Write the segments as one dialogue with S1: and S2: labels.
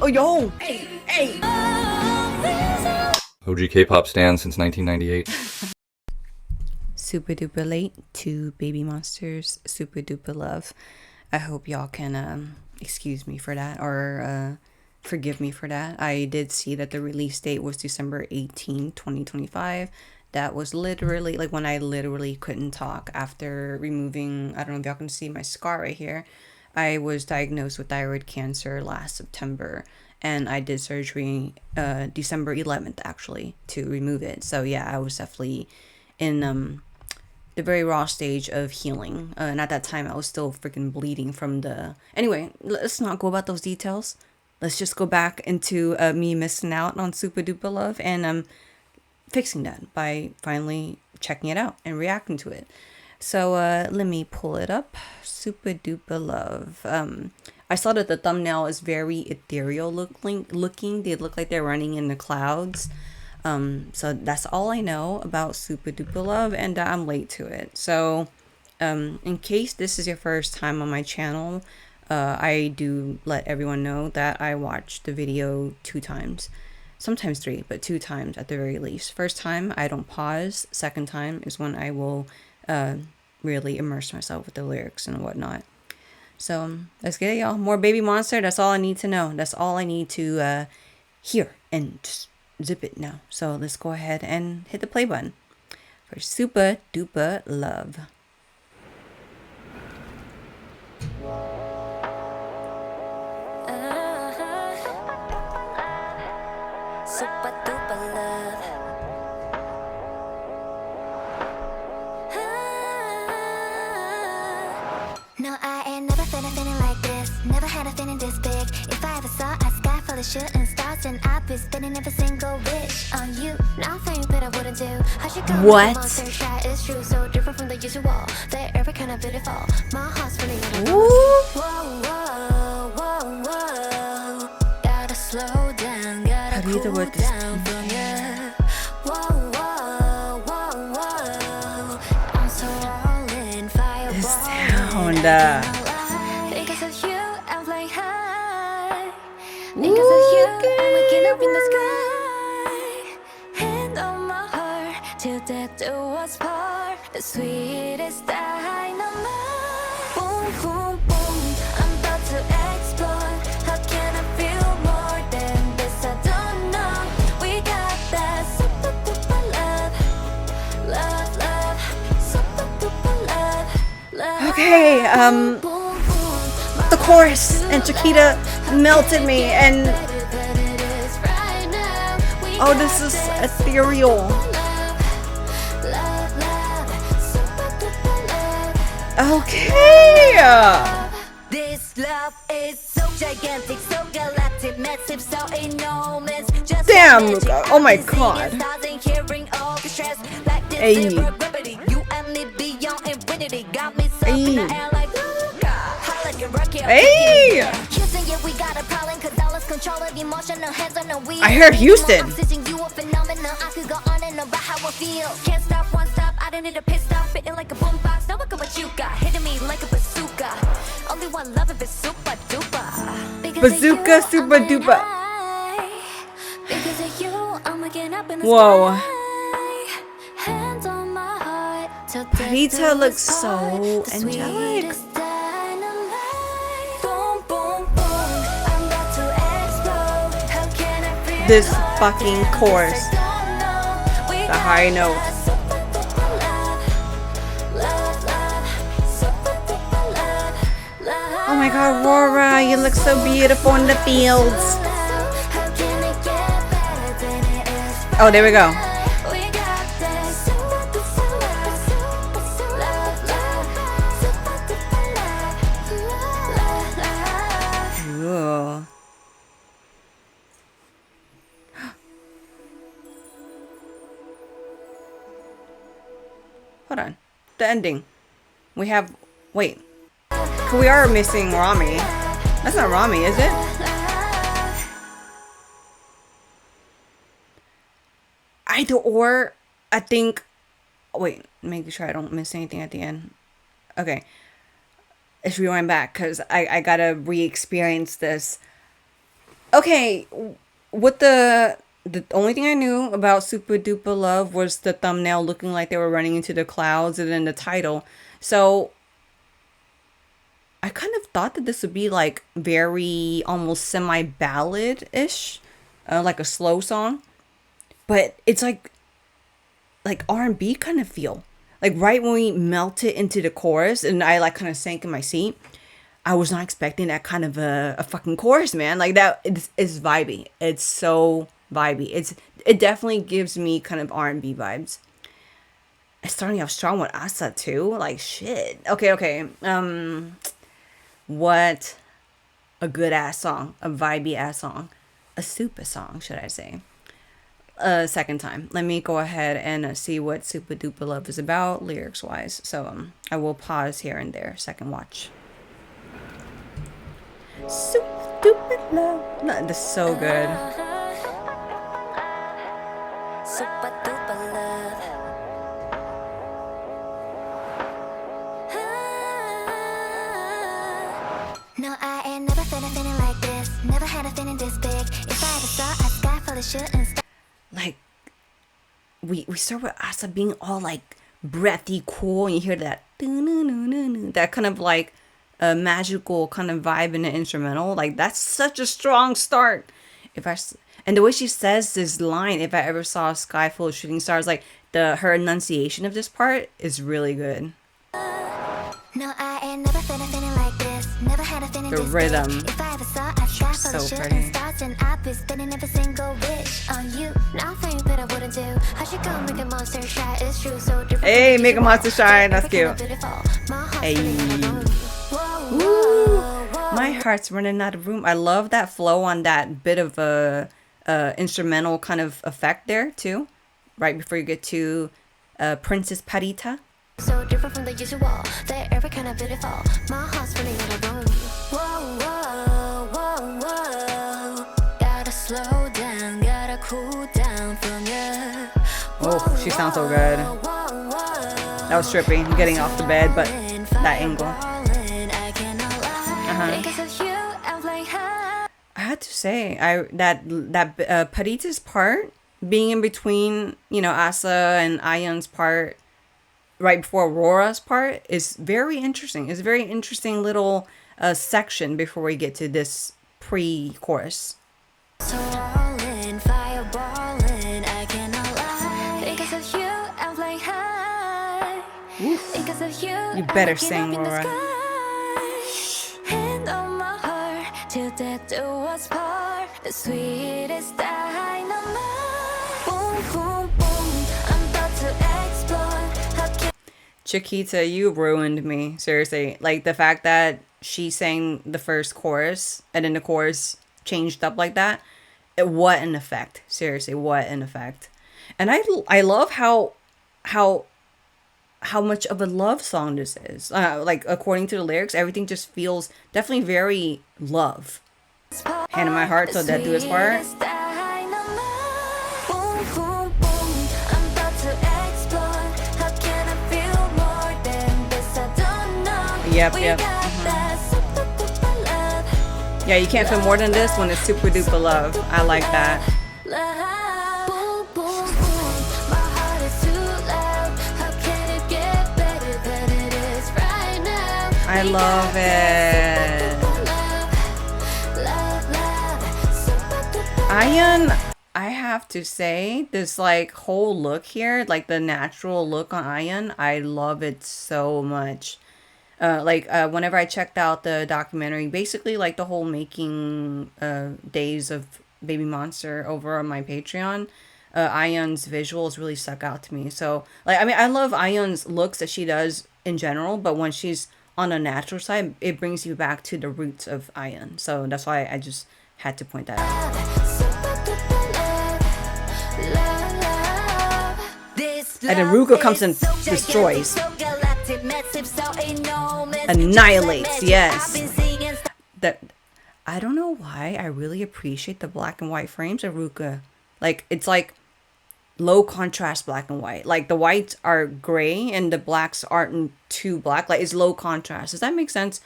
S1: Oh, yo! Hey! Hey!
S2: OG K-pop stan since 1998.
S1: Super duper late to Baby Monsters Super Dupa Love. I hope y'all can excuse me for that, or forgive me for that. I did see that the release date was December 18, 2025. That was literally like when I literally couldn't talk after removing, I don't know if y'all can see my scar right here. I was diagnosed with thyroid cancer last September, and I did surgery December 11th actually to remove it. So yeah, I was definitely in the very raw stage of healing, and at that time I was still freaking bleeding from the, anyway, let's not go about those details. Let's just go back into me missing out on Super Dupa Love, and fixing that by finally checking it out and reacting to it. So let me pull it up. Super Dupa Love. I saw that the thumbnail is very ethereal looking. They look like they're running in the clouds. So that's all I know about Super Dupa Love, and I'm late to it. So in case this is your first time on my channel, I do let everyone know that I watched the video 2 times. Sometimes 3, but 2 times at the very least. First time, I don't pause. Second time is when I will really immerse myself with the lyrics and whatnot. So let's get it, y'all. More Baby Monster. That's all I need to know. That's all I need to hear, and just zip it now. So let's go ahead and hit the play button for Super Dupa Love.
S3: Super duper love. No, I ain't never felt a feeling like this. Never had a feeling this big. If I ever saw a sky full of shooting stars, and I'd be spending every single wish on you. Nothing that I wouldn't do. I should go.
S1: What?
S3: Monster try is true, so different from the usual. They're every kind of beautiful. My heart's feeling it.
S1: Ooh.
S3: Whoa, whoa, whoa, whoa. Gotta slow down. Gotta
S1: How do you do
S3: cool
S1: with this?
S3: down from you. Whoa, whoa, whoa, whoa. I'm so all in fire.
S1: This sound.
S3: Because of you, I'm flying high. Because of you, I'm waking up in the sky. Hand on my heart, till death do us part. The sweetest dynamite. Boom, boom, boom. I'm about to explode. How can I feel more than this? I don't know. We got that super duper love. Love, love. Super duper love. Love.
S1: Okay, the chorus and Chiquita melted me, and oh, this is ethereal. Okay.
S3: This love is so gigantic, so galactic, massive, so enormous. Just
S1: Damn, Luca. Oh my god. Hey. Hey. Hey. I heard Houston.
S3: Can't stop, won't stop. I don't need a pit stop, fitting like a boombox. Now look at what you got, hitting me like a bazooka. Only one love if it's super duper.
S1: Bazooka Super Dupa. Whoa. Rita looks so angelic. This fucking chorus, the high notes. Oh my god, Aurora, you look so beautiful in the fields. Oh, there we go. Ooh. Hold on. The ending. We have... Wait. We are missing Rami. That's not Rami, is it? I think... Wait. Making sure I don't miss anything at the end. Okay. let's rewind back because I gotta re-experience this. Okay, what the only thing I knew about Super Duper Love was the thumbnail looking like they were running into the clouds and then the title. So I kind of thought that this would be like very almost semi ballad-ish, like a slow song, but it's like R&B kind of feel. Like right when we melted into the chorus and I like kind of sank in my seat, I was not expecting that kind of a fucking chorus, man. Like that is vibey. It's so vibey. It definitely gives me kind of R&B vibes. It's starting off strong with Asa too. Like shit. Okay. What a good ass song, a vibey ass song, a super song, should I say? Second time. Let me go ahead and see what Super Duper Love is about lyrics wise. So I will pause here and there. Second watch. Super Duper Love. No, this is so good.
S3: Super duper love. No, I ain't never felt a feeling like this. Never had a feeling this big. If I ever saw a sky full of shooting stars.
S1: Like we start with Asa being all like breathy, cool, and you hear that that kind of like a magical kind of vibe in the instrumental. Like that's such a strong start. And the way she says this line, if I ever saw a sky full of shooting stars, like her enunciation of this part is really good.
S3: No, I ain't never felt a feeling like this. Never had a feeling
S1: The
S3: this
S1: rhythm.
S3: big. If I ever saw a sky full of
S1: so
S3: shooting
S1: pretty.
S3: stars, and I'd be spending every single wish on you. Nothing that I wouldn't do. I should go make a monster shine. It's true, so different.
S1: Hey, make a monster shine. That's cute.
S3: Hey.
S1: My heart's running out of room. I love that flow on that bit of a instrumental kind of effect there too, right before you get to Princess Parita.
S3: So different from the usual. They're every kind of beautiful. My heart's running out of room. Whoa. Gotta slow down, gotta cool down from you.
S1: Oh, she sounds so good. That was trippy, getting off the bed, but that angle. I had to say, that Parita's part being in between, Asa and Ayan's part, right before Aurora's part, is very interesting. It's a very interesting little section before we get to this pre-chorus.
S3: So rolling, fireballing, I cannot lie. Because of you, I'm flying high. Because of you
S1: better sing, Aurora.
S3: Hand on my heart, till death do us part. The sweetest dynamite. Boom, boom, boom, I'm about to explode. How can
S1: Chiquita, you ruined me. Seriously. Like, the fact that she sang the first chorus, and then the chorus changed up like that. What an effect. Seriously, what an effect. And I love how much of a love song this is. Like, according to the lyrics, everything just feels definitely very love. Hand in my heart, till death do his part. Yep. Yeah, you can't feel more than this when it's Super Duper Love. I like that. I love it. Ayan, I have to say, this like whole look here, like the natural look on Ayan, I love it so much. Whenever I checked out the documentary, basically like the whole making days of Baby Monster over on my Patreon, Ayan's visuals really stuck out to me. So, I love Ayan's looks that she does in general, but when she's on a natural side, it brings you back to the roots of Ayan. So that's why I just had to point that out. And then Ruka comes and destroys. Annihilates, yes. That, I don't know why I really appreciate the black and white frames of Ruka. Like, it's like low contrast black and white. Like the whites are gray and the blacks aren't too black. Like it's low contrast. Does that make sense?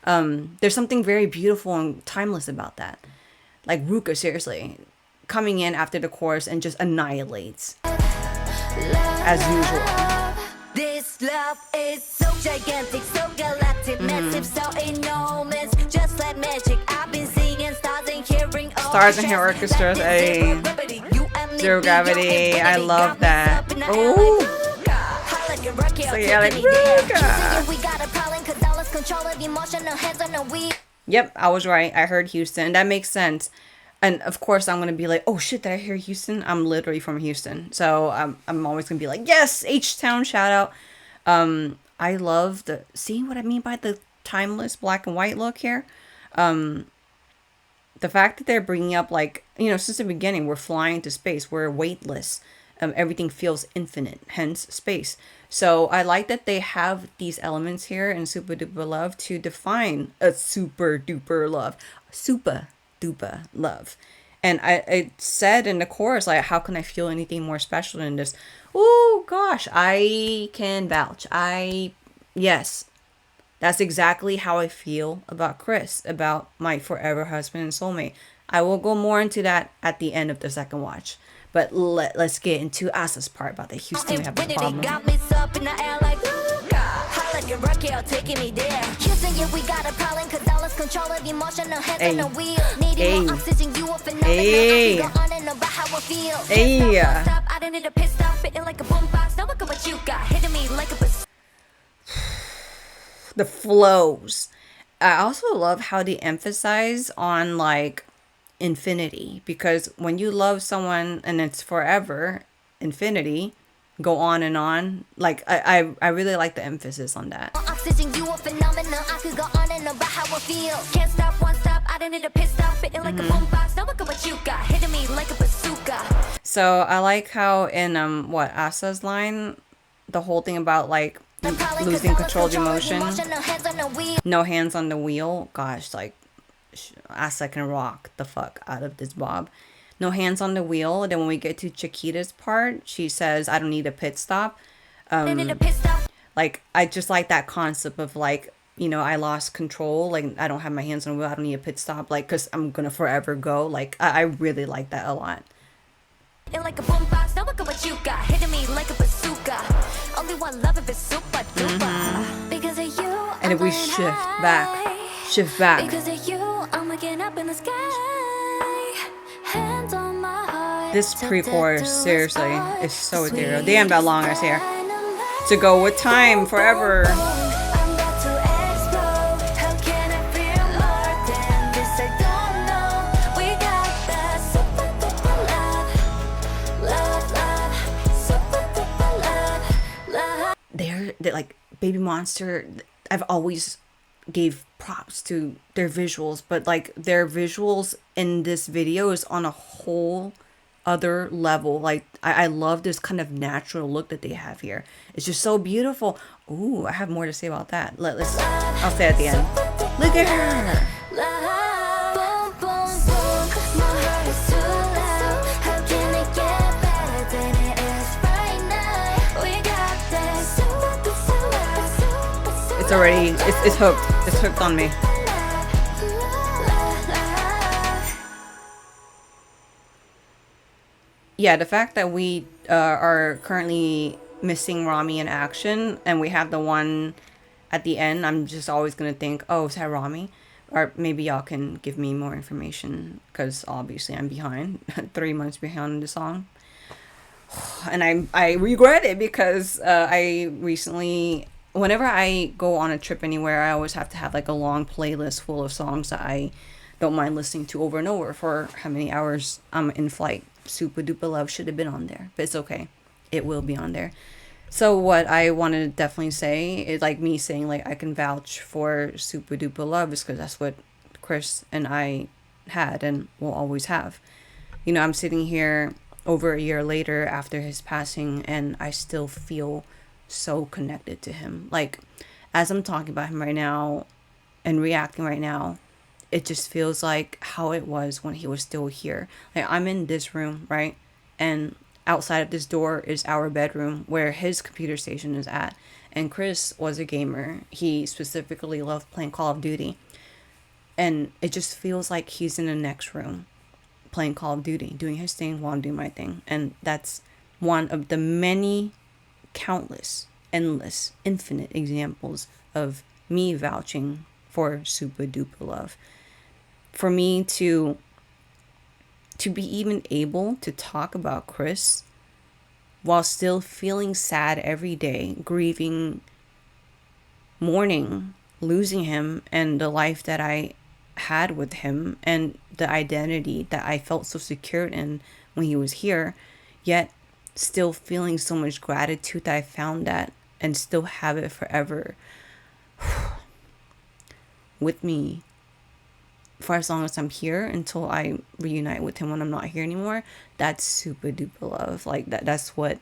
S1: There's something very beautiful and timeless about that. Like Ruka, seriously, coming in after the chorus and just annihilates as usual.
S3: This love is so gigantic, so galactic, massive, so enormous, just like magic. I've been seeing stars and hearing
S1: Stars and Hair Orchestras, a Zero Gravity. I love that. Oh, so yeah, like Ruka. Yep, I was right. I heard Houston. That makes sense. And of course, I'm gonna be like, oh shit, did I hear Houston? I'm literally from Houston, so I'm always gonna be like, yes, H-Town shout out. I love see what I mean by the timeless black and white look here. The fact that they're bringing up, like, you know, since the beginning, we're flying to space, we're weightless. Everything feels infinite, hence space. So I like that they have these elements here in Supa Dupa Love to define a super duper love. Supa Dupa Love. And I said in the chorus, like, how can I feel anything more special than this? Oh gosh, I can vouch. Yes, that's exactly how I feel about Chris, about my forever husband and soulmate. I will go more into that at the end of the second watch. But let's get into Asa's part about the Houston we have a problem. The flows. I also love how they emphasize on like infinity, because when you love someone and it's forever, infinity, go on and on. Like I really like the emphasis on that. So I like how in Asa's line, the whole thing about like losing control of emotion, no hands on the wheel. Gosh, like Asa can rock the fuck out of this bob. No hands on the wheel. Then when we get to Chiquita's part, she says, I don't need a pit stop. Like, I just like that concept of like, you know, I lost control. Like, I don't have my hands on the wheel. I don't need a pit stop. Like, because I'm going to forever go. Like, I really like that a lot. Like a boombox, now look at what you got. Hitting me like a bazooka. Only one love if it's super duper. Because of you, and if we shift back. Because of you, I'm looking up in the sky. Hands on my heart. This pre-chorus, seriously, is so ethereal. Damn, that long is here. To go with time forever. They're like Baby Monster. I've always gave props to their visuals, but like their visuals in this video is on a whole other level. Like I love this kind of natural look that they have here. It's just so beautiful. Ooh, I have more to say about that. I'll say at the end. Look at her. It's already, it's hooked. It's hooked on me. Yeah, the fact that we are currently missing Rami in action, and we have the one at the end, I'm just always going to think, oh, is that Rami? Or maybe y'all can give me more information, because obviously I'm behind, 3 months behind in the song. And I regret it, because I recently... Whenever I go on a trip anywhere, I always have to have like a long playlist full of songs that I don't mind listening to over and over for how many hours I'm in flight. Supa Dupa Love should have been on there, but it's okay. It will be on there. So what I want to definitely say is like me saying like I can vouch for Supa Dupa Love is because that's what Chris and I had and will always have. You know, I'm sitting here over a year later after his passing, and I still feel so connected to him. Like, as I'm talking about him right now and reacting right now, it just feels like how it was when he was still here. Like, I'm in this room, right? And outside of this door is our bedroom where his computer station is at. And Chris was a gamer. He specifically loved playing Call of Duty. And it just feels like he's in the next room playing Call of Duty, doing his thing while I'm doing my thing. And that's one of the many, countless, endless, infinite examples of me vouching for Supa Dupa Love. For me to be even able to talk about Chris while still feeling sad every day, grieving, mourning, losing him and the life that I had with him and the identity that I felt so secure in when he was here, yet still feeling so much gratitude that I found that and still have it forever with me for as long as I'm here until I reunite with him when I'm not here anymore. That's Supa Dupa Love. Like that's what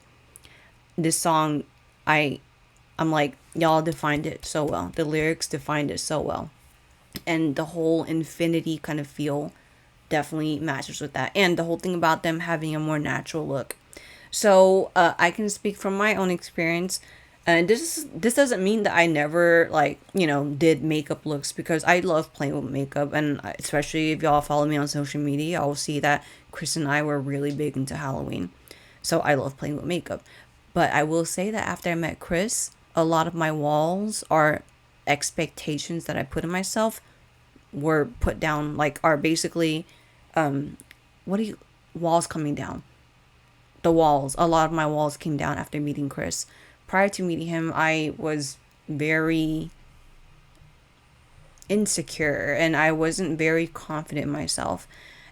S1: this song, I'm like, y'all defined it so well. The lyrics defined it so well. And the whole infinity kind of feel definitely matches with that. And the whole thing about them having a more natural look. So I can speak from my own experience. And this doesn't mean that I never did makeup looks, because I love playing with makeup. And especially if y'all follow me on social media, I'll see that Chris and I were really big into Halloween. So I love playing with makeup. But I will say that after I met Chris, a lot of my walls are expectations that I put in myself were put down, are basically walls coming down. A lot of my walls came down after meeting Chris. Prior to meeting him, I was very insecure and I wasn't very confident in myself.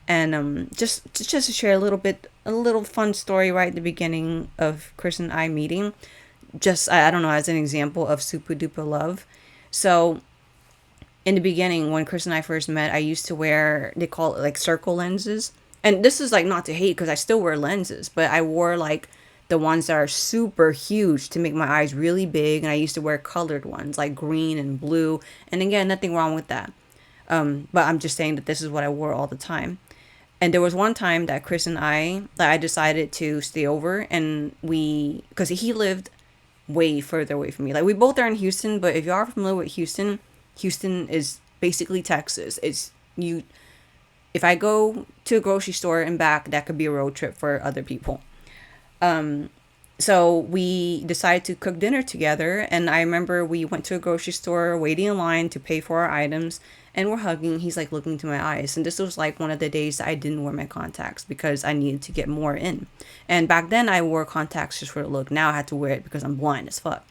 S1: And just to share a little fun story right at the beginning of Chris and I meeting, just I don't know, as an example of Supa Dupa Love. So in the beginning, when Chris and I first met, I used to wear, they call it circle lenses. And this is not to hate, because I still wear lenses, but I wore the ones that are super huge to make my eyes really big. And I used to wear colored ones like green and blue. And again, nothing wrong with that. But I'm just saying that this is what I wore all the time. And there was one time that Chris and I decided to stay over, and because he lived way further away from me. We both are in Houston, but if you are familiar with Houston is basically Texas. If I go to a grocery store and back, that could be a road trip for other people. So we decided to cook dinner together, and I remember we went to a grocery store, waiting in line to pay for our items, and we're hugging. He's looking into my eyes, and this was one of the days that I didn't wear my contacts because I needed to get more in. And back then I wore contacts just for the look. Now I had to wear it because I'm blind as fuck.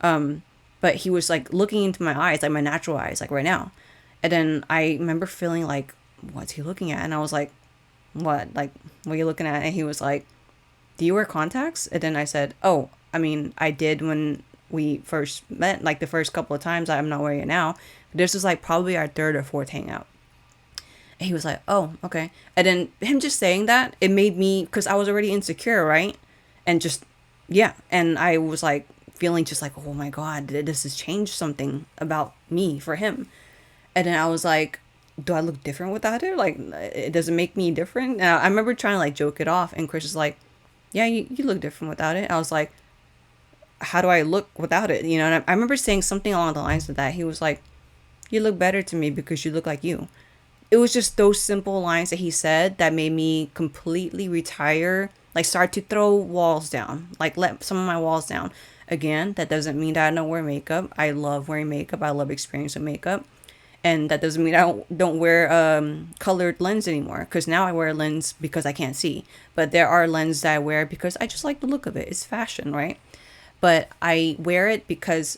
S1: But he was looking into my eyes, my natural eyes, right now. And then I remember feeling what's he looking at? And I was like, what? What are you looking at? And he was like, do you wear contacts? And then I said, oh, I mean, I did when we first met, the first couple of times. I'm not wearing it now. But this was probably our third or fourth hangout. And he was like, oh, okay. And then him just saying that, it made me, because I was already insecure, right? And just, yeah. And I was feeling just oh my God, this has changed something about me for him. And then I was like, do I look different without it? It doesn't make me different. And I remember trying to joke it off, and Chris was like, yeah, you look different without it. I was like, how do I look without it? And I remember saying something along the lines of that. He was like, you look better to me because you look like you. It was just those simple lines that he said that made me completely retire, start to throw walls down, let some of my walls down. Again, that doesn't mean that I don't wear makeup. I love wearing makeup. I love experiencing makeup. And that doesn't mean I don't wear colored lens anymore, because now I wear a lens because I can't see. But there are lenses that I wear because I just like the look of it. It's fashion, right? But I wear it because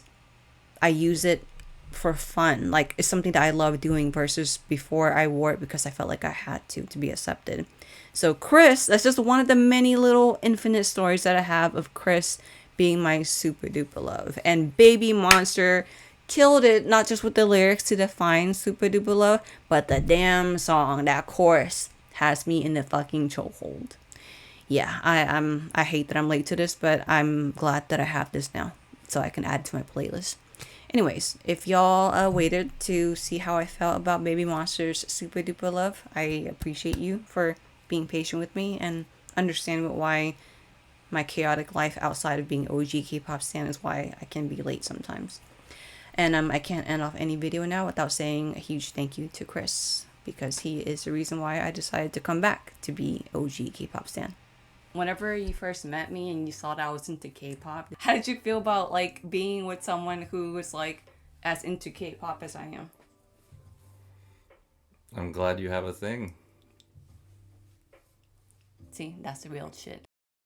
S1: I use it for fun. It's something that I love doing, versus before I wore it because I felt like I had to be accepted. So Chris, that's just one of the many little infinite stories that I have of Chris being my Supa Dupa Love. And Baby Monster killed it, not just with the lyrics to define Supa Dupa Love, but the damn song, that chorus has me in the fucking chokehold. Yeah, I hate that I'm late to this, but I'm glad that I have this now, so I can add it to my playlist. Anyways, if y'all waited to see how I felt about Baby Monster's Supa Dupa Love, I appreciate you for being patient with me and understanding why my chaotic life outside of being OG K-pop stan is why I can be late sometimes. And I can't end off any video now without saying a huge thank you to Chris, because he is the reason why I decided to come back to be OG K-pop stan. Whenever you first met me and you saw that I was into K-pop, how did you feel about like being with someone who was like as into K-pop as I am?
S2: I'm glad you have a thing.
S1: See, that's the real shit.